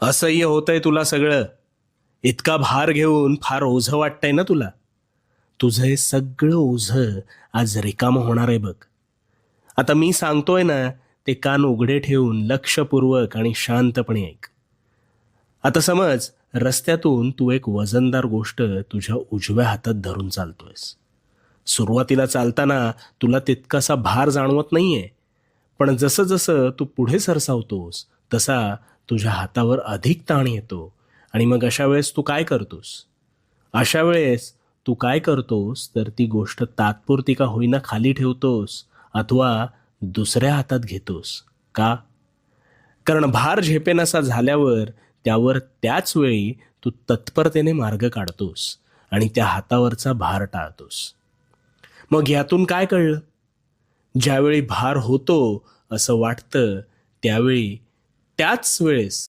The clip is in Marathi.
असह्य होतंय तुला सगळं. इतका भार घेऊन फार ओझं वाटतंय ना तुला. तुझं हे सगळं ओझं आज रिकामं होणार आहे बघ. आता मी सांगतोय ना, ते कान उघडे ठेवून लक्षपूर्वक आणि शांतपणे ऐक. आता समज रस्त्यातून तू एक वजनदार गोष्ट तुझ्या उजव्या हातात धरून चालतोयस. सुरुवातीला चालताना तुला तितकासा भार जाणवत नाहीये, पण जसं जसं तू पुढे सरसावतोस तसा तुझ्या हातावर अधिक ताण येतो. आणि मग अशा वेळेस तू काय करतोस तर ती गोष्ट तात्पुरती का होईना खाली ठेवतोस अथवा दुसऱ्या हातात घेतोस. का? कारण भार झेपेनासा झाल्यावर त्यावर त्याच वेळी तू तत्परतेने मार्ग काढतोस आणि त्या हातावरचा भार टाळतोस. मग यातून काय कळलं? ज्यावेळी भार होतो असं वाटतं त्यावेळी त्याच वेळेस